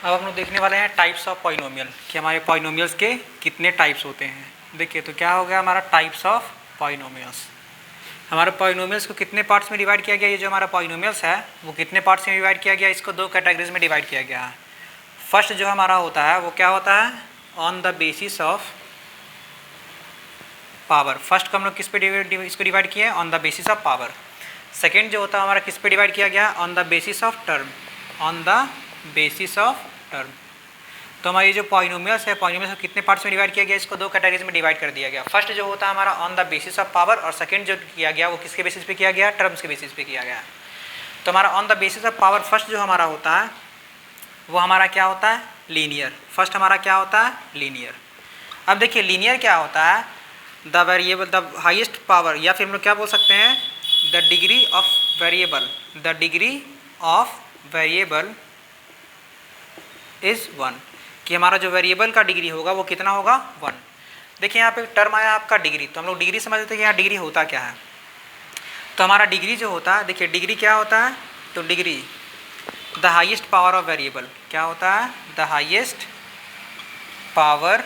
अब हम लोग देखने वाले हैं टाइप्स ऑफ पॉलिनोमियल कि हमारे पॉलिनोमियल्स के कितने टाइप्स होते हैं। देखिए तो क्या हो गया हमारा टाइप्स ऑफ पॉलिनोमियल्स। हमारे पॉलिनोमियल्स को कितने पार्ट्स में डिवाइड किया गया, ये जो हमारा पॉलिनोमियल्स है वो कितने पार्ट्स में डिवाइड किया गया, इसको दो कैटेगरीज में डिवाइड किया गया है। फर्स्ट जो हमारा होता है वो क्या होता है, on the basis of power. First को हम लोग किस पे इसको डिवाइड किए, on the basis of power. Second जो होता है हमारा किस पे डिवाइड किया गया, on the basis of term, on the basis of term. तो हमारे जो पॉलिनोमियल्स है, पॉलिनोमियल्स को कितने पार्ट्स में डिवाइड किया गया, इसको दो कैटेगरीज में डिवाइड कर दिया गया। फर्स्ट जो होता है हमारा on the basis of power, और सेकंड जो किया गया वो किसके बेसिस पे किया गया, टर्म्स के बेसिस पे किया गया। तो हमारा on the basis of power first जो हमारा होता है वो हमारा क्या होता है, लीनियर। फर्स्ट हमारा क्या होता है, लीनियर। अब देखिए लीनियर क्या होता है, the variable the highest power, या फिर हम लोग क्या बोल सकते हैं, the degree of variable, the degree of variable is 1, कि हमारा जो वेरिएबल का डिग्री होगा वो कितना होगा, 1। देखिए यहाँ पे टर्म आया आपका डिग्री, तो हम लोग डिग्री समझते हैं कि यहाँ डिग्री होता क्या है। तो हमारा डिग्री जो होता है, देखिए डिग्री क्या होता है, तो degree the highest power of variable, क्या होता है, the highest power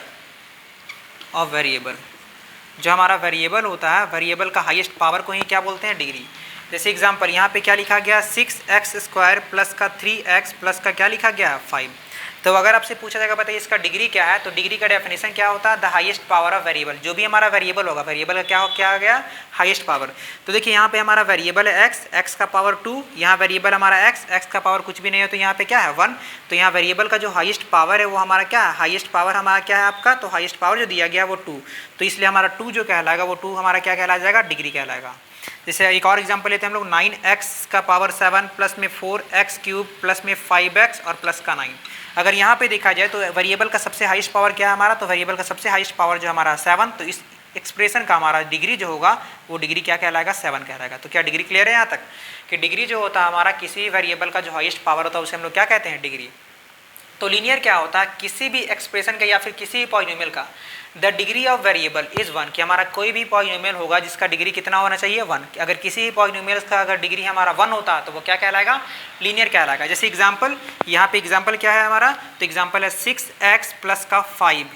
of variable. जो हमारा वेरिएबल होता है, वेरिएबल का हाईएस्ट पावर को ही क्या बोलते हैं, डिग्री। जैसे एग्जांपल यहाँ पे क्या लिखा गया, 6x² प्लस का 3x प्लस का क्या लिखा गया, 5। तो अगर आपसे पूछा जाएगा बताइए इसका डिग्री क्या है, तो डिग्री का डेफिनेशन क्या होता है, the highest power of variable. जो भी हमारा वेरिएबल होगा, वेरिएबल का क्या आ गया, हाईएस्ट पावर। तो देखिए यहाँ पे हमारा वेरिएबल है x का पावर 2, यहाँ वेरिएबल हमारा x का पावर कुछ भी नहीं है, तो यहाँ पे क्या है 1। तो यहाँ वेरिएबल का जो हाईएस्ट पावर है वो हमारा क्या है, हाईएस्ट पावर हमारा क्या है आपका, तो हाईएस्ट पावर जो दिया गया वो 2। तो इसलिए हमारा 2 जो कहलाएगा वो 2 हमारा क्या कहला जाएगा, डिग्री कहलाएगा। जैसे एक और एग्जांपल लेते हैं हम लोग, 9x का पावर 7 प्लस में 4x³ प्लस में 5x और प्लस का 9। अगर यहाँ पे देखा जाए तो वेरिएबल का सबसे हाईएस्ट पावर क्या है हमारा, तो वेरिएबल का सबसे हाईएस्ट पावर जो हमारा 7, तो इस एक्सप्रेशन का हमारा डिग्री जो होगा वो डिग्री क्या कहलाएगा, 7 कहलाएगा। तो क्या डिग्री क्लियर है यहाँ तक, कि डिग्री जो होता है हमारा किसी वेरिएबल का जो हाईएस्ट पावर होता है उसे हम लोग क्या कहते हैं, डिग्री। तो लीनियर क्या होता है, किसी भी एक्सप्रेशन का या फिर किसी भी पॉलिनोमियल का the degree of variable is 1, कि हमारा कोई भी पॉलिनोमियल होगा जिसका डिग्री कितना होना चाहिए, 1। अगर किसी भी पॉलिनोमियल का अगर डिग्री हमारा 1 होता है तो वो क्या कहलाएगा, लीनियर कहलाएगा। जैसे एग्जांपल यहाँ पे एग्जांपल क्या है हमारा, तो एग्जांपल है 6x प्लस का 5।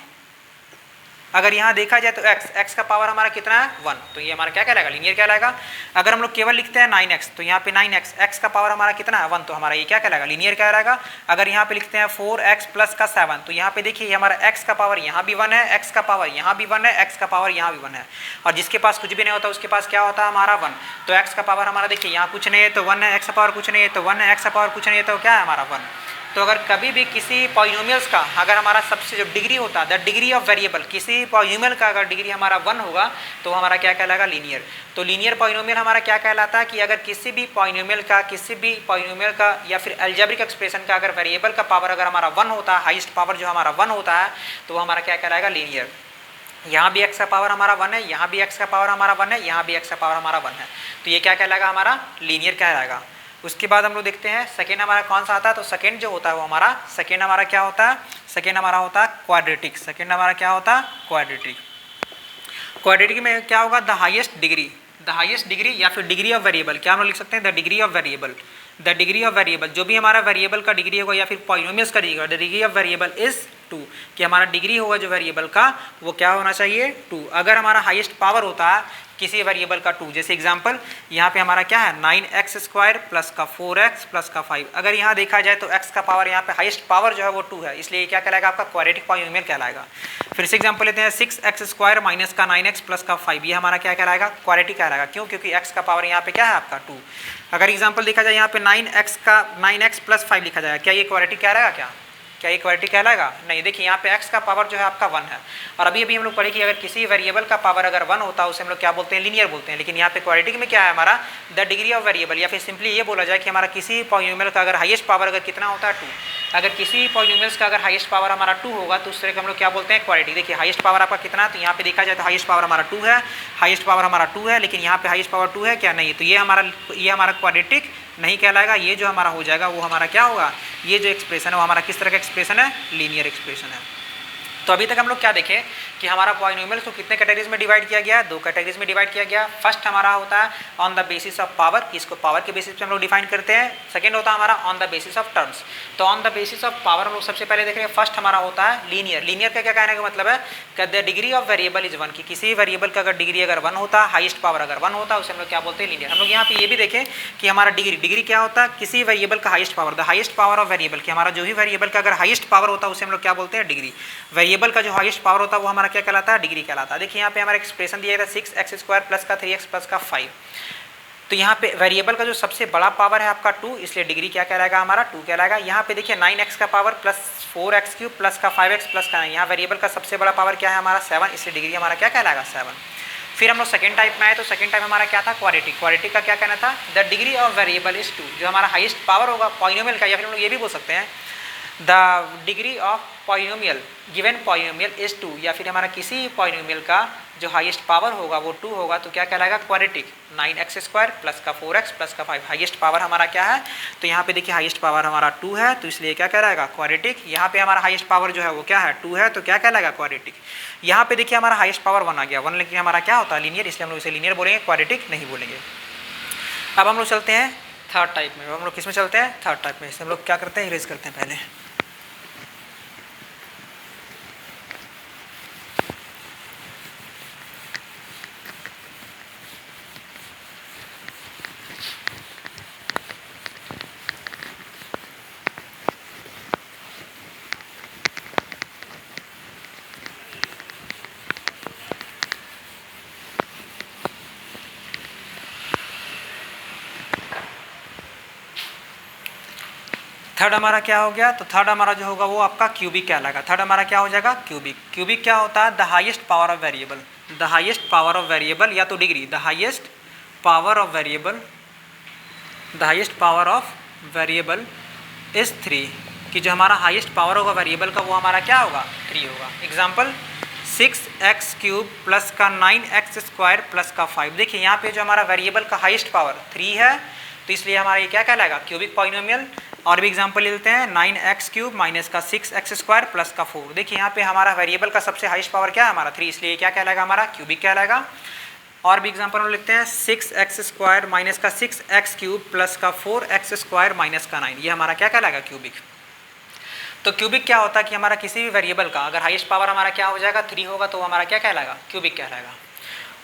अगर यहाँ देखा जाए तो x का पावर हमारा कितना है, 1, तो ये हमारा क्या कहलाएगा, लीनियर कहलाएगा। अगर हम लोग केवल लिखते हैं 9x, तो यहाँ पे 9x का पावर हमारा कितना है, 1, तो हमारा ये क्या कहलाएगा, लीनियर कहलाएगा। अगर यहाँ पे लिखते हैं 4x प्लस का 7, तो यहाँ पे देखिए हमारा x का पावर यहाँ भी 1 है, x का पावर यहाँ भी 1 है, x का पावर यहाँ भी 1 है, और जिसके पास कुछ भी नहीं होता उसके पास क्या होता है हमारा 1। तो x का पावर हमारा देखिए यहाँ कुछ नहीं है तो 1 है, x का पावर कुछ नहीं है तो 1 है, x का पावर कुछ नहीं है तो क्या है हमारा 1। तो अगर कभी भी किसी पॉलिनोमियल्स का अगर हमारा सबसे जो डिग्री होता है, द डिग्री ऑफ वेरिएबल, किसी पॉलिनोमियल का अगर डिग्री हमारा 1 होगा तो हमारा क्या कहलाएगा, लीनियर। तो लीनियर पॉलिनोमियल हमारा क्या कहलाता है, कि अगर किसी भी पॉलिनोमियल का या फिर अलजेब्रिक एक्सप्रेशन का अगर वेरिएबल का पावर अगर हमारा 1 होता है, हाईएस्ट पावर जो हमारा 1 होता है, तो वो हमारा क्या कहलाएगा, लीनियर। यहाँ भी x का पावर हमारा 1 है, यहाँ भी x का पावर हमारा 1 है, यहाँ भी x का पावर हमारा 1 है, तो ये क्या कहलाएगा, हमारा लीनियर कहलाएगा। उसके बाद हम लोग देखते हैं सेकेंड हमारा कौन सा आता है, तो सेकेंड जो होता है वो हमारा सेकेंड हमारा क्या होता है, सेकेंड हमारा होता है क्वाड्रेटिक। सेकेंड हमारा क्या होता है, क्वाड्रेटिक। क्वाड्रेटिक में क्या होगा, द हाईएस्ट डिग्री या फिर डिग्री ऑफ वेरिएबल, क्या हम लोग लिख सकते हैं, the degree of variable, the degree of variable. जो भी हमारा वेरिएबल का डिग्री होगा या फिर पॉलिनोमियल्स का degree, the degree of variable is 2, कि हमारा डिग्री होगा जो वेरिएबल का वो क्या होना चाहिए, 2। अगर हमारा हाईएस्ट पावर होता है किसी वेरिएबल का 2, जैसे एग्जांपल यहाँ पे हमारा क्या है, 9x² प्लस का 4x प्लस का 5। अगर यहाँ देखा जाए तो x का पावर यहाँ पे हाईएस्ट पावर जो है वो 2 है, इसलिए क्या कहलाएगा, आपका क्वाड्रेटिक पॉलिनोमियल कहलाएगा। फिर से एग्जांपल लेते हैं 6x² माइनस का 9x प्लस का 5, ये हमारा क्या कहलाएगा, क्वाड्रेटिक कहलाएगा। क्यों, क्योंकि x का पावर यहाँ पे क्या है आपका 2। अगर एग्जाम्पल देखा जाए यहाँ पे 9x प्लस 5 लिखा जाएगा, क्या ये क्वाड्रेटिक कहलाएगा, क्या ये क्वाड्रेटिक कहलाएगा, नहीं। देखिए यहाँ पे x का पावर जो है आपका 1 है, और अभी हम लोग पढ़े कि अगर किसी वेरिएबल का पावर अगर 1 होता है उसे हम लोग क्या बोलते हैं, लीनियर बोलते हैं। लेकिन यहाँ पे क्वाड्रेटिक में क्या है हमारा, द डिग्री ऑफ वेरिएबल, या फिर सिंपली ये बोला जाए कि हमारा किसी पॉलिनोमियल का अगर हाईएस्ट पावर अगर कितना होता है, 2। अगर किसी पॉलिनोमियल्स का अगर हाईएस्ट पावर हमारा 2 होगा तो उस तरह का हम लोग क्या बोलते हैं, क्वाड्रेटिक। देखिए हाईएस्ट पावर आपका कितना, तो यहाँ पे देखा जाए तो हाईएस्ट पावर हमारा 2 है, हाईएस्ट पावर हमारा 2 है, लेकिन यहाँ पे हाईएस्ट पावर 2 है क्या, नहीं। तो ये हमारा क्वाड्रेटिक नहीं कहलाएगा। ये जो हमारा हो जाएगा वो हमारा क्या होगा, ये जो एक्सप्रेशन है वो हमारा किस तरह का एक्सप्रेशन है, लीनियर एक्सप्रेशन है। तो अभी तक हम लोग क्या देखें कि हमारा पॉलिनोमियल्स को कितने कैटेगरीज में डिवाइड किया गया है, 2 कैटेगरीज में डिवाइड किया गया। फर्स्ट हमारा होता है on the basis of power, इसको पावर के बेसिस पे हम लोग डिफाइन करते हैं। सेकंड होता है हमारा on the basis of terms. तो on the basis of power हम लोग सबसे पहले देख रहे हैं। फर्स्ट हमारा होता है लीनियर। लीनियर का क्या कहने का मतलब है कि the degree of variable is 1, कि किसी भी वेरिएबल का अगर डिग्री अगर 1 होता है, हाईएस्ट पावर अगर 1 होता है, उसे हम लोग क्या बोलते हैं, लीनियर। हम लोग यहाँ पे ये भी देखें कि हमारा डिग्री क्या होता है, किसी वेरिएबल का highest power, the highest power of variable, कि हमारा जो भी वेरिएबल का अगर हाईएस्ट पावर होता है उसे हम लोग क्या बोलते हैं, डिग्री। वेरिएबल का जो हाईएस्ट पावर होता है वो हमारा क्या कहलाता है, डिग्री कहलाता है। देखिए यहाँ पे हमारा एक्सप्रेशन दिया था 6x² प्लस का 3x प्लस का 5। तो यहाँ पे वेरिएबल का जो सबसे बड़ा पावर है आपका 2, इसलिए डिग्री क्या कहलाएगा, हमारा 2 कहलाएगा। यहाँ पे देखिए 9x का पावर प्लस 4x³ प्लस का 5x प्लस का 9, यहाँ वेरिएबल का सबसे बड़ा पावर क्या है, हमारा 7, इसलिए डिग्री हमारा क्या कहलाएगा, 7। फिर हम लोग सेकंड टाइप में आए, तो सेकंड टाइप हमारा क्या था, क्वाड्रेटिक। क्वाड्रेटिक का क्या कहना था, the degree of variable is 2, जो हमारा हाईएस्ट पावर होगा पॉलिनोमियल का, या फिर हम लोग ये भी बोल सकते हैं the degree of polynomial given polynomial is 2, या फिर हमारा किसी पॉलिनोमियल का जो हाईएस्ट पावर होगा वो 2 होगा, तो क्या कहलाएगा, क्वाड्रेटिक। 9x² प्लस का 4x प्लस का 5, हाईएस्ट पावर हमारा क्या है, तो यहाँ पे देखिए हाईएस्ट पावर हमारा 2 है, तो इसलिए क्या कहलाएगा, क्वाड्रेटिक। यहाँ पे हमारा हाईएस्ट पावर जो है वो क्या है, 2 है, तो क्या कहलाएगा, क्वाड्रेटिक। यहाँ पे देखिए हमारा हाईएस्ट पावर 1 आ गया, 1 लेकिन हमारा क्या होता है, लीनियर, इसलिए हम लोग इसे लीनियर बोलेंगे, क्वाड्रेटिक नहीं बोलेंगे। अब हम लोग चलते हैं थर्ड टाइप में। हम लोग किस में चलते हैं, थर्ड टाइप में। इसे हम लोग क्या करते हैं, इरेज करते हैं पहले। थर्ड हमारा क्या हो गया, तो थर्ड हमारा जो होगा वो आपका क्यूबिक कहलाएगा। थर्ड हमारा क्या हो जाएगा, क्यूबिक। क्यूबिक क्या होता है, the highest power of variable, the highest power of variable या तो degree, the highest power of variable, the highest power of variable is 3, कि जो हमारा हाईएस्ट पावर होगा वेरिएबल का वो हमारा क्या होगा, 3 होगा। एग्जाम्पल 6x³ प्लस का 9x² प्लस का 5। देखिए यहाँ पे जो हमारा वेरिएबल का हाईएस्ट पावर 3 है, तो इसलिए हमारा ये क्या कहलाएगा, क्यूबिक पॉलिनोमियल। और भी एग्जांपल लेते हैं, 9x³ माइनस का 6x² प्लस का 4। देखिए यहाँ पे हमारा वेरिएबल का सबसे हाईएस्ट पावर क्या है, हमारा 3, इसलिए क्या कहलाएगा, हमारा क्यूबिक कहलाएगा। और भी एग्जांपल हम लिखते हैं 6x² माइनस का 6x³ प्लस का 4x² माइनस का 9, ये हमारा क्या कहलाएगा, क्यूबिक। तो क्यूबिक क्या होता है कि हमारा किसी भी वेरिएबल का अगर हाईएस्ट पावर हमारा क्या हो जाएगा, 3 होगा, तो हमारा क्या कहलाएगा, क्यूबिक कहलाएगा।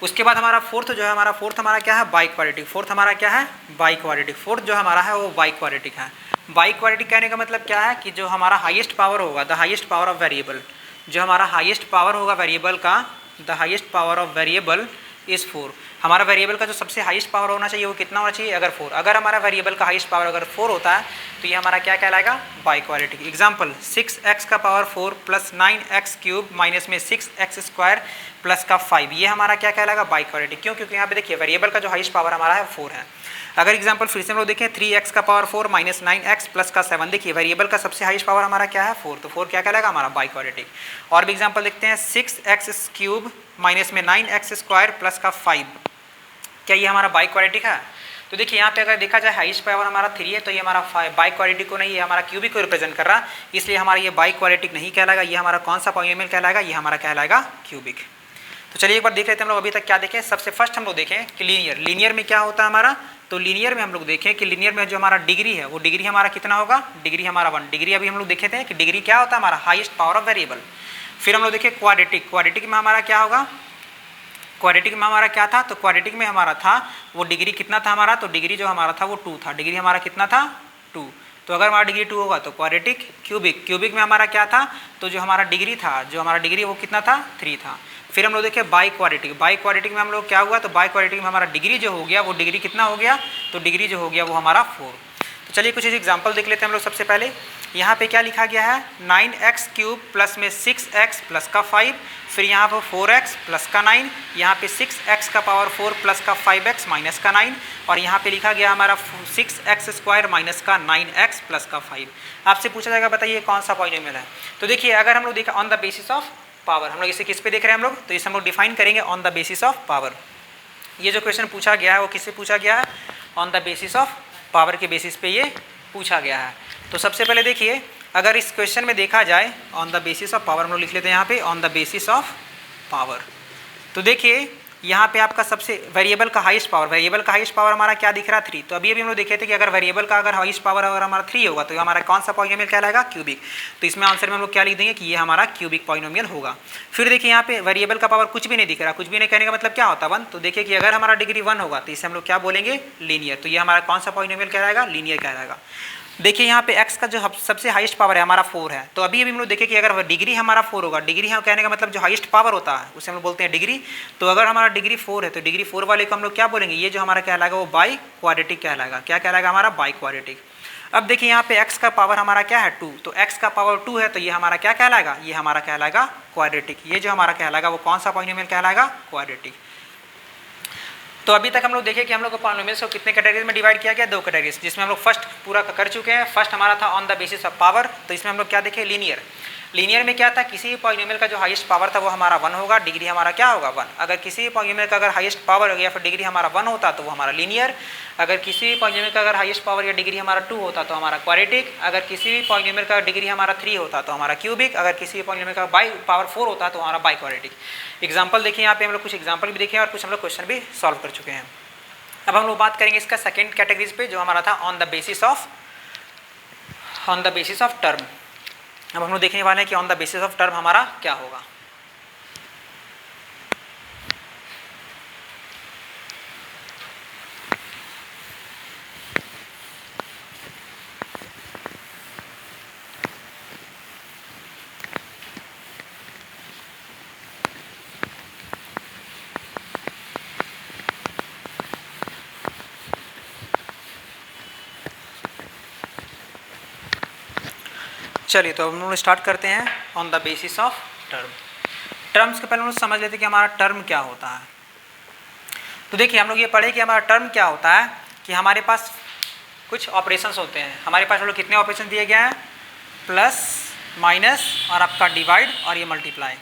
उसके बाद हमारा फोर्थ जो है, हमारा फोर्थ हमारा क्या है, बाई क्वाड्रेटिक। फोर्थ हमारा क्या है, बाई क्वाड्रेटिक। फोर्थ जो हमारा है वो बाई क्वाड्रेटिक है। बाई क्वाड्रेटिक कहने का मतलब क्या है कि जो हमारा हाईएस्ट पावर होगा, the highest power of variable, जो हमारा हाईएस्ट पावर होगा वेरिएबल का, the highest power of variable is 4। हमारा वेरिएबल का जो सबसे हाईएस्ट पावर होना चाहिए वो कितना होना चाहिए, अगर 4। अगर हमारा वेरिएबल का हाईएस्ट पावर अगर 4 होता है तो ये हमारा क्या कहलाएगा, बाई क्वाड्रेटिक। एग्जाम्पल 6x का पावर 4 प्लस 9x³ माइनस में 6x² प्लस का 5, ये हमारा क्या कहलाएगा, बाई क्वाड्रेटिक। क्यों, क्योंकि यहाँ पे देखिए वेरिएबल का जो हाईएस्ट पावर हमारा है 4 है। अगर एग्जाम्पल फिर से हम लोग देखें 3x का पावर 4 माइनस 9x प्लस का 7, देखिए वेरिएबल का सबसे हाईएस्ट पावर हमारा क्या है, 4, तो 4 क्या कहलाएगा, हमारा बाई क्वाड्रेटिक। और भी एग्जाम्पल देखते हैं 6x³ माइनस में 9x² प्लस का 5, क्या ये हमारा बाई क्वाड्रेटिक है। तो देखिए यहाँ पे अगर देखा जाए हाईएस्ट पावर हमारा 3 है, तो ये हमारा बाई क्वाड्रेटिक को नहीं, ये हमारा क्यूबिक को रिप्रेजेंट कर रहा, इसलिए हमारा ये बाई क्वाड्रेटिक नहीं कहलाएगा। ये हमारा कौन सा पॉलिनोमियल कहलाएगा, ये हमारा कहलाएगा क्यूबिक। तो चलिए एक बार देख लेते हैं हम लोग अभी तक क्या देखें। सबसे फर्स्ट हम लोग देखें कि लीनियर, लीनियर में क्या होता है हमारा, तो लीनियर में हम लोग देखें कि लीनियर में जो हमारा डिग्री है वो डिग्री हमारा कितना होगा, डिग्री हमारा 1। डिग्री अभी हम लोग देखे थे कि डिग्री क्या होता है, हमारा हाईएस्ट पावर ऑफ वेरिएबल। फिर हम लोग देखें क्वाड्रेटिक, क्वाड्रेटिक में हमारा क्या होगा, क्वाड्रेटिक में हमारा क्या था, तो क्वाड्रेटिक में हमारा था वो डिग्री कितना था हमारा, तो डिग्री जो हमारा था वो 2 था। डिग्री हमारा कितना था, 2। तो अगर हमारा डिग्री 2 होगा तो क्वाड्रेटिक। क्यूबिक, क्यूबिक में हमारा क्या था, तो जो हमारा डिग्री था, जो हमारा डिग्री वो कितना था, 3 था। फिर हम लोग देखें बाई क्वाड्रेटिक, बाई क्वाड्रेटिक में हम लोग क्या हुआ, तो बाई क्वाड्रेटिक में हमारा डिग्री जो हो गया वो डिग्री कितना हो गया, तो डिग्री जो हो गया वो हमारा 4। तो चलिए कुछ एग्जाम्पल देख लेते हैं हम लोग। सबसे पहले यहाँ पे क्या लिखा गया है, 9x³ प्लस में 6x प्लस का 5, फिर यहाँ पर 4x प्लस का 9, यहाँ पे 6x का पावर 4 प्लस का 5x माइनस का 9, और यहाँ पे लिखा गया हमारा 6x² माइनस का 9x प्लस का 5। आपसे पूछा जाएगा बताइए कौन सा पॉलिनोमियल है। तो देखिए अगर हम लोग देखें on the basis of power, हम लोग इसे किस पे देख रहे हैं हम लोग, तो इसे हम लोग डिफाइन करेंगे on the basis of power. ये जो क्वेश्चन पूछा गया है वो किससे पूछा गया है, on the basis of power के बेसिस पे ये पूछा गया है। तो सबसे पहले देखिए अगर इस क्वेश्चन में देखा जाए on the basis of power, हम लोग लिख लेते हैं यहाँ पे on the basis of power. तो देखिए यहाँ पे आपका सबसे वेरिएबल का हाईएस्ट पावर हमारा क्या दिख रहा है 3। तो अभी हम लोग देखे थे कि अगर वेरिएबल का अगर हाईएस्ट पावर अगर हमारा 3 होगा तो हमारा कौन सा पॉलिनोमियल कहलाएगा, क्यूबिक। तो इसमें आंसर में हम लोग क्या लिख देंगे कि ये हमारा क्यूबिक पॉलिनोमियल होगा। फिर देखिए यहाँ पे वेरिएबल का पावर कुछ भी नहीं दिख रहा, कुछ भी नहीं कहने का मतलब क्या होता है 1। तो देखिए कि अगर हमारा डिग्री 1 होगा तो इसे हम लोग क्या बोलेंगे, लीनियर। तो ये हमारा कौन सा पॉलिनोमियल कहलाएगा, लीनियर कहलाएगा। देखिए यहाँ पे x का जो सबसे हाईएस्ट पावर है हमारा 4 है। तो अभी हम लोग देखें कि अगर डिग्री हमारा 4 होगा, डिग्री हम कहने का मतलब जो हाईएस्ट पावर होता है उसे हम लोग बोलते हैं डिग्री। तो अगर हमारा डिग्री 4 है तो डिग्री 4 वाले को हम लोग क्या बोलेंगे, ये जो हमारा कहलाएगा वो बाई क्वाड्रेटिक कहलाएगा। क्या कहलाएगा हमारा, बाई क्वाड्रेटिक। अब देखिए यहाँ पे x का पावर हमारा क्या है 2, तो x का पावर 2 है तो ये हमारा क्या कहलाएगा, ये हमारा कहलाएगा क्वाड्रेटिक। ये जो हमारा कहलाएगा वो कौन सा पॉलिनोमियल कहलाएगा, क्वाड्रेटिक। तो अभी तक हम लोग देखें कि हम लोग को पॉलिनोमियल्स को कितने कैटेगरीज में डिवाइड किया गया, 2 कैटेगरीज, जिसमें हम लोग फर्स्ट पूरा कर चुके हैं। फर्स्ट हमारा था on the basis of power. तो इसमें हम लोग क्या देखें, लीनियर। लीनियर में क्या था, किसी भी पॉलिनोमियल का जो हाईएस्ट पावर था वो हमारा 1 होगा, डिग्री हमारा क्या होगा 1। अगर किसी भी पॉलिनोमियल का अगर हाईएस्ट पावर या फिर डिग्री हमारा 1 होता तो वो हमारा लीनियर। अगर किसी भी पॉलिनोमियल का अगर हाईएस्ट पावर या डिग्री हमारा 2 होता तो हमारा क्वाड्रेटिक। अगर किसी भी पॉलिनोमियल का डिग्री हमारा 3 होता तो हमारा क्यूबिक। अगर किसी भी पॉलिनोमियल का बाई पावर 4 होता तो हमारा बाई क्वाड्रेटिक। एग्जाम्पल देखिए यहाँ पे हम लोग कुछ एग्जाम्पल भी देखें और कुछ हम लोग क्वेश्चन भी सॉल्व कर चुके हैं। अब हम लोग बात करेंगे इसका सेकेंड कैटेगरीज पे जो हमारा था on the basis of term. अब हम लोग देखने वाले हैं कि on the basis of term हमारा क्या होगा। चलिए तो हम लोग स्टार्ट करते हैं on the basis of term. Terms के पहले हम लोग समझ लेते हैं कि हमारा टर्म क्या होता है। तो देखिए हम लोग ये पढ़े कि हमारा टर्म क्या होता है कि हमारे पास कुछ ऑपरेशंस होते हैं। हमारे पास हम लोग कितने ऑपरेशन दिए गए हैं, प्लस, माइनस और आपका डिवाइड और ये मल्टीप्लाई।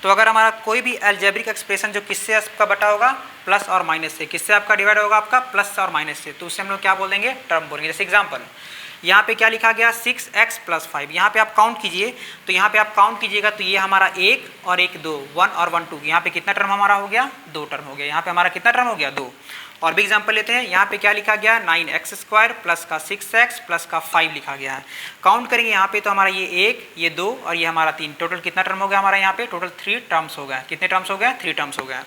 तो अगर हमारा कोई भी अलजेब्रिक एक्सप्रेशन जो किससे आपका बटा होगा, प्लस और माइनस से, किससे आपका डिवाइड होगा, आपका प्लस और माइनस से, तो उससे हम लोग क्या बोल देंगे, टर्म बोलेंगे। जैसे एग्जाम्पल यहाँ पे क्या लिखा गया 6x + 5। यहाँ पे आप काउंट कीजिए, तो यहाँ पे आप काउंट कीजिएगा तो ये हमारा 1 और 1 2, 1 और 1 2। यहाँ पे कितना टर्म हमारा हो गया, 2 टर्म हो गया। यहाँ पे हमारा कितना टर्म हो गया, 2। और भी एग्जाम्पल लेते हैं। यहाँ पे क्या लिखा गया 9x² प्लस का 6x प्लस का 5 लिखा गया है। काउंट करेंगे यहाँ पे तो हमारा ये 1, ये 2 और ये हमारा 3, टोटल कितना टर्म हो गया हमारा, यहाँ पे टोटल 3 टर्म्स हो गया। कितने टर्म्स हो गए, 3 टर्म्स हो गए।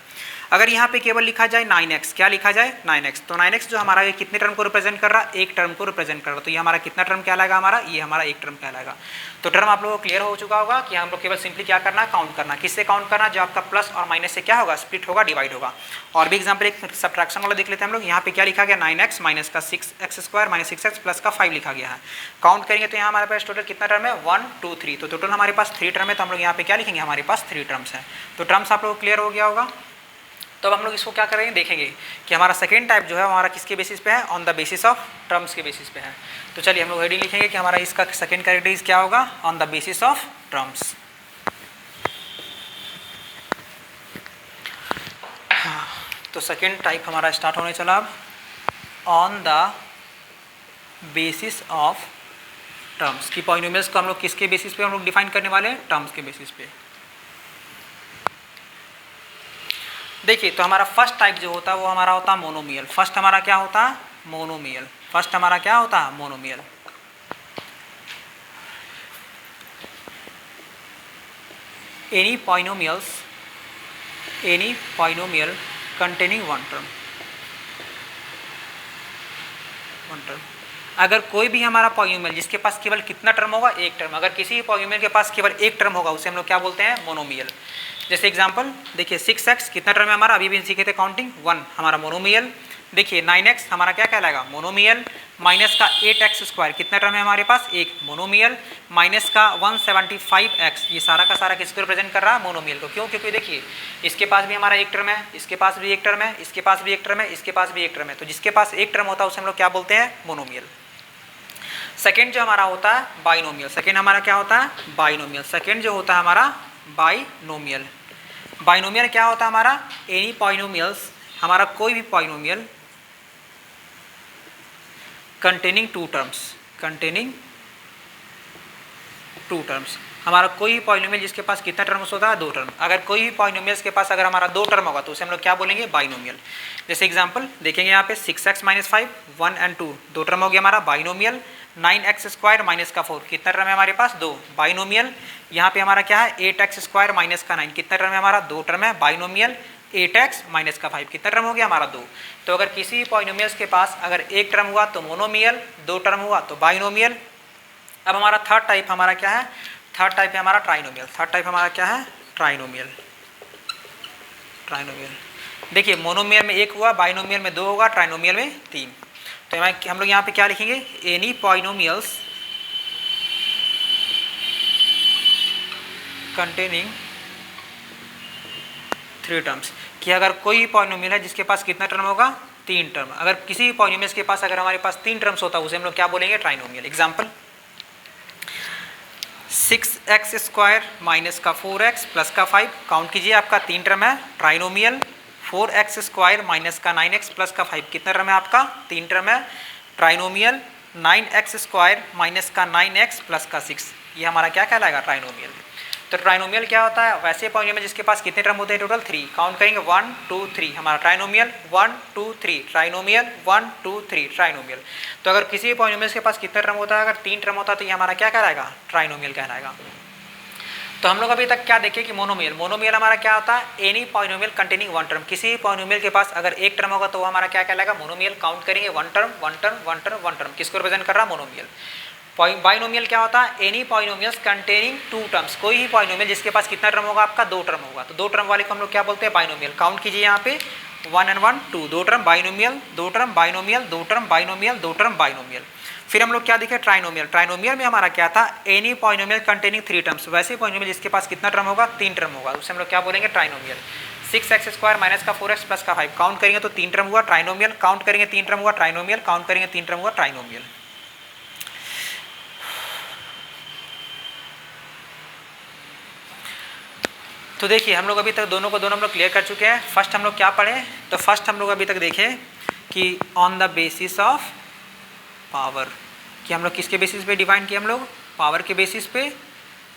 अगर यहाँ पे केवल लिखा जाए 9x, क्या लिखा जाए 9x, तो 9x जो हमारा ये कितने टर्म को रिप्रेजेंट कर रहा है, एक टर्म को रिप्रेजेंट कर रहा है। तो ये हमारा कितना टर्म कहलाएगा हमारा, ये हमारा एक टर्म कहलाएगा। तो टर्म आप लोगों को क्लियर हो चुका होगा कि हम लोग केवल सिंपली क्या करना, काउंट करना। किससे काउंट करना, जो आपका प्लस और माइनस से क्या होगा, स्प्लिट होगा, डिवाइड होगा। और भी एग्जाम्पल एक सब्ट्रैक्शन वाला देख लेते हैं हम लोग। यहाँ पे क्या लिखा गया 9x माइनस का 6x² माइनस 6x प्लस का 5 लिखा गया है। काउंट करेंगे तो यहाँ हमारे पास टोटल कितना टर्म है, 1 2 3। तो टोटल हमारे पास 3 टर्म है। तो हम लोग यहाँ पे क्या लिखेंगे, हमारे पास 3 टर्म्स हैं। तो टर्म्स आप लोग क्लियर हो गया होगा। तो अब हम लोग इसको क्या करेंगे, देखेंगे कि हमारा सेकेंड टाइप जो है हमारा किसके बेसिस पे है, on the basis of terms के बेसिस पे है। तो चलिए हम लोग हेडिंग लिखेंगे कि हमारा इसका सेकेंड कैटेगरीज क्या होगा, on the basis of terms. तो सेकेंड टाइप हमारा स्टार्ट होने चला अब, on the basis of terms की पॉलिनोमियल्स को हम लोग किसके बेसिस पे हम लोग डिफाइन करने वाले हैं, टर्म्स के बेसिस पे। देखिए तो हमारा फर्स्ट टाइप जो होता है वो हमारा होता है मोनोमियल। फर्स्ट हमारा क्या होता है, मोनोमियल। फर्स्ट हमारा क्या होता है, monomial. Any polynomial containing one term. अगर कोई भी हमारा पॉलिनोमियल जिसके पास केवल कितना टर्म होगा, एक टर्म, अगर किसी भी पॉलिनोमियल के पास केवल एक टर्म होगा उसे हम लोग क्या बोलते हैं, मोनोमियल। जैसे एग्जांपल देखिए 6x कितना टर्म है हमारा, अभी भी सीखे थे काउंटिंग, 1 हमारा मोनोमियल। देखिए 9x हमारा क्या कहलाएगा, मोनोमियल। माइनस का 8x² कितना टर्म है हमारे पास, एक, मोनोमियल। माइनस का 175x, ये सारा का सारा किसको रिप्रेजेंट कर रहा है, मोनोमियल को। क्यों, क्योंकि देखिए इसके पास भी हमारा एक टर्म है, इसके पास भी एक टर्म है, इसके पास भी एक टर्म है, इसके पास भी एक टर्म है। तो जिसके पास एक टर्म होता है उसे हम लोग क्या बोलते हैं, मोनोमियल। सेकेंड जो हमारा होता है बाइनोमियल। सेकेंड हमारा क्या होता है, बाइनोमियल। सेकेंड जो होता है हमारा बाइनोमियल। बाइनोमियल क्या होता है हमारा, एनी पॉलिनोमियल्स, हमारा कोई भी polynomial containing 2 terms, containing 2 terms. हमारा कोई पॉलिनोमियल जिसके पास कितना टर्म्स होता है 2 टर्म। अगर कोई भी पॉलिनोमियल्स के पास अगर हमारा 2 टर्म होगा तो उसे हम लोग क्या बोलेंगे बाइनोमियल। जैसे एग्जांपल देखेंगे यहाँ पे 6x - 5 1 और 2 2 टर्म हो गया हमारा बाइनोमियल। 9x² - 4 कितना टर्म है हमारे पास 2 बाइनोमियल। यहाँ पे हमारा क्या है 8x² - 9 कितना टर्म है हमारा 2 टर्म है बाइनोमियल। 8x - 5 कितना टर्म हो गया हमारा 2। तो अगर किसी पॉलिनोमियल्स के पास अगर एक टर्म हुआ तो मोनोमियल, 2 टर्म हुआ तो बाइनोमियल। अब हमारा थर्ड टाइप हमारा क्या है, थर्ड टाइप है हमारा ट्राइनोमियल। थर्ड टाइप हमारा क्या है ट्राइनोमियल। ट्राइनोमियल देखिए मोनोमियल में 1 हुआ, बाइनोमियल में 2 होगा, ट्राइनोमियल में 3। तो हम लोग यहाँ पे क्या लिखेंगे एनी पॉलिनोमियल्स कंटेनिंग 3 टर्म्स, कि अगर कोई पॉलिनोमियल है जिसके पास कितना टर्म होगा 3 टर्म। अगर किसी पॉलिनोमियल के पास अगर हमारे पास 3 टर्म्स होता है उसे हम लोग क्या बोलेंगे trinomial. Example 6x² - 4x + 5 count कीजिए आपका 3 टर्म है ट्राइनोमियल। 4x² - 9x + 5 कितना टर्म है आपका 3 टर्म है ट्राइनोमियल। 9x² - 9x + 6 ये हमारा क्या कहलाएगा ट्राइनोमियल। तो ट्राइनोमियल क्या होता है वैसे पॉलिनोमियल जिसके पास कितने टर्म होते हैं टोटल 3 काउंट करेंगे 1 2 3 हमारा ट्राइनोमियल 1 2 3 ट्राइनोमियल 1 2 3 ट्राइनोमियल। तो अगर किसी पॉलिनोमियल के पास कितना टर्म होता है अगर 3 टर्म होता है तो ये हमारा क्या कहलाएगा ट्राइनोमियल कहलाएगा। तो हम लोग अभी तक क्या देखें कि मोनोमियल। मोनोमियल हमारा क्या होता है एनी पॉलिनोमियल कंटेनिंग 1 टर्म। किसी पॉलिनोमियल के पास अगर एक टर्म होगा तो वो हमारा क्या कहलाएगा मोनोमियल। काउंट करेंगे 1 टर्म 1 टर्म 1 टर्म 1 टर्म किसको रिप्रेजेंट कर रहा है मोनोमियल। बाइनोमियल क्या होता है एनी पॉलिनोमियल्स कंटेनिंग 2 टर्म्स, कोई ही पॉलिनोमियल जिसके पास कितना टर्म होगा आपका 2 टर्म होगा। तो 2 टर्म वाले को हम लोग क्या बोलते हैं बाइनोमियल। काउंट कीजिए यहाँ पे 1 और 1 2 2 term binomial 2 term binomial 2 term binomial 2 term binomial. फिर हम लोग क्या देखे ट्राइनोमियल। ट्राइनोमियल में हमारा क्या था एनी पॉलिनोमियल कंटेनिंग 3 टर्म्स, वैसे पॉलिनोमियल जिसके पास कितना टर्म होगा 3 टर्म होगा उसे हम लोग क्या बोलेंगे ट्राइनोमियल। 6x² - 4x + 5 काउंट करेंगे तो 3 टर्म हुआ ट्राइनोमियल। काउंट करेंगे 3 टर्म हुआ ट्राइनोमियल। काउंट करेंगे 3 टर्म हुआ ट्राइनोमियल। तो देखिए हम लोग अभी तक दोनों हम लोग क्लियर कर चुके हैं। फर्स्ट हम लोग क्या पढ़े तो फर्स्ट हम लोग अभी तक देखें कि on the basis of power, कि हम लोग किसके बेसिस पे डिफाइन किए हम लोग पावर के बेसिस पे।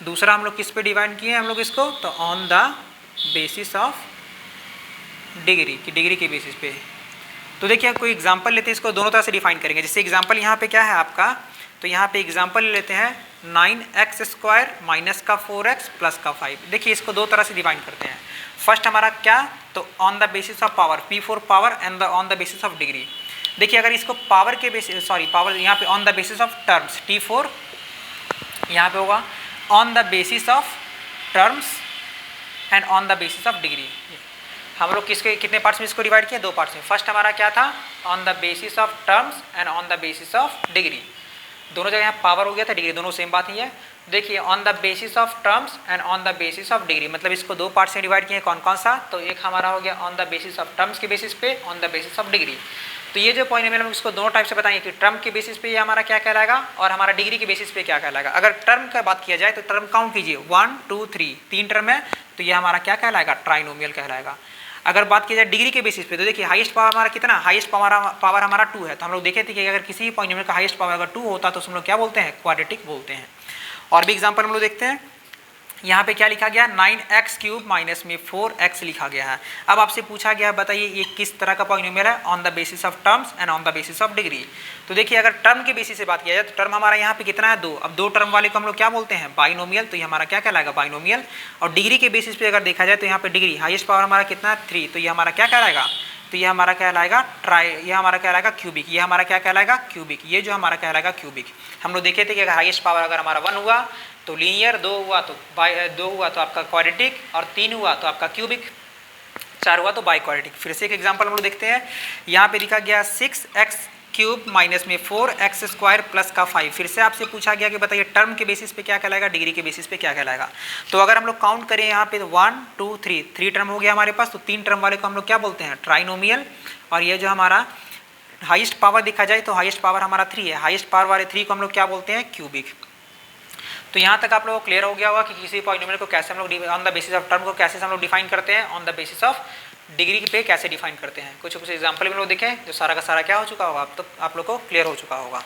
दूसरा हम लोग किस पे डिफाइन किए हम लोग इसको तो on the basis of degree, की डिग्री के बेसिस पे। तो देखिए कोई एग्जांपल लेते हैं इसको दोनों तरह से डिफाइन करेंगे। जैसे एग्जांपल यहाँ पे क्या है आपका तो यहाँ पे एग्जांपल ले लेते हैं 9x² - 4x + 5। देखिए इसको दो तरह से डिफाइन करते हैं। फर्स्ट हमारा क्या तो on the basis of power P4 power and on the basis of degree. देखिए अगर इसको पावर के बेसिस पावर यहाँ पे on the basis of terms T4 यहाँ पे होगा on the basis of terms and on the basis of degree. हम लोग किसके कितने पार्ट्स में इसको डिवाइड किए 2 पार्ट्स में। फर्स्ट हमारा क्या था on the basis of terms and on the basis of degree. दोनों जगह यहाँ पावर हो गया था डिग्री दोनों सेम बात ही है। देखिए on the basis of terms and on the basis of degree मतलब इसको 2 पार्ट से डिवाइड किए कौन कौन सा तो एक हमारा हो गया on the basis of terms के बेसिस पे on the basis of degree. तो ये जो पॉइंट है हम इसको दोनों टाइप से बताएंगे कि टर्म के बेसिस पे ये हमारा क्या कहलाएगा और हमारा डिग्री के बेसिस पे क्या कहलाएगा। अगर टर्म का बात किया जाए तो टर्म काउंट कीजिए 1 2 3 टर्म है तो ये हमारा क्या कहलाएगा ट्राइनोमियल कहलाएगा। अगर बात की जाए डिग्री के बेसिस पे तो देखिए हाईएस्ट पावर हमारा कितना हाईएस्ट पावर हमारा 2 है। तो हम लोग देखे थे कि अगर किसी पॉलिनोमियल का हाईएस्ट पावर अगर 2 होता तो हम लोग क्या बोलते हैं क्वाड्रेटिक बोलते हैं। और भी एग्जांपल हम लोग देखते हैं। यहाँ पे क्या लिखा गया 9x³ माइनस में 4x लिखा गया है। अब आपसे पूछा गया बताइए ये किस तरह का पॉलिनोमियल है on the basis of terms and on the basis of degree. तो देखिए अगर टर्म के बेसिस से बात किया जाए तो टर्म हमारा यहाँ पे कितना है 2। अब 2 टर्म वाले को हम लोग क्या बोलते हैं बाइनोमियल। तो ये हमारा क्या कहलाएगा बाइनोमियल। और डिग्री के बेसिस पे अगर देखा जाए तो यहाँ पे डिग्री हाईएस्ट पावर हमारा कितना है 3 तो ये हमारा क्या कहलाएगा तो ये हमारा कहलाएगा ये हमारा कहलाएगा क्यूबिक। ये हमारा क्या कहलाएगा क्यूबिक। ये जो हमारा कहलाएगा क्यूबिक। हम लोग देखे थे कि अगर हाईएस्ट पावर अगर हमारा 1 हुआ तो लीनियर, 2 हुआ तो आपका क्वाड्रेटिक और 3 हुआ तो आपका क्यूबिक, 4 हुआ तो बाई क्वाड्रेटिक। फिर से एक एग्जांपल हम लोग देखते हैं। यहाँ पे लिखा गया 6x³ माइनस में 4x² प्लस का 5। फिर से आपसे पूछा गया कि बताइए टर्म के बेसिस पे क्या कहलाएगा डिग्री के बेसिस पे क्या कहलाएगा। तो अगर हम लोग काउंट करें यहाँ पे 1 2 3 टर्म हो गया हमारे पास। तो 3 टर्म वाले को हम लोग क्या बोलते हैं ट्राइनोमियल। और ये जो हमारा हाईएस्ट पावर देखा जाए तो हाईएस्ट पावर हमारा 3 है। हाईएस्ट पावर वाले 3 को हम लोग क्या बोलते हैं क्यूबिक। तो यहाँ तक आप लोगों को क्लियर हो गया होगा कि किसी पॉलिनोमियल को कैसे हम लोग on the basis of term को कैसे हम लोग डिफाइन करते हैं on the basis of degree पे कैसे डिफाइन करते हैं। कुछ एग्जांपल में लोग देखें जो सारा का सारा क्या हो चुका होगा अब तो आप लोग को क्लियर हो चुका होगा।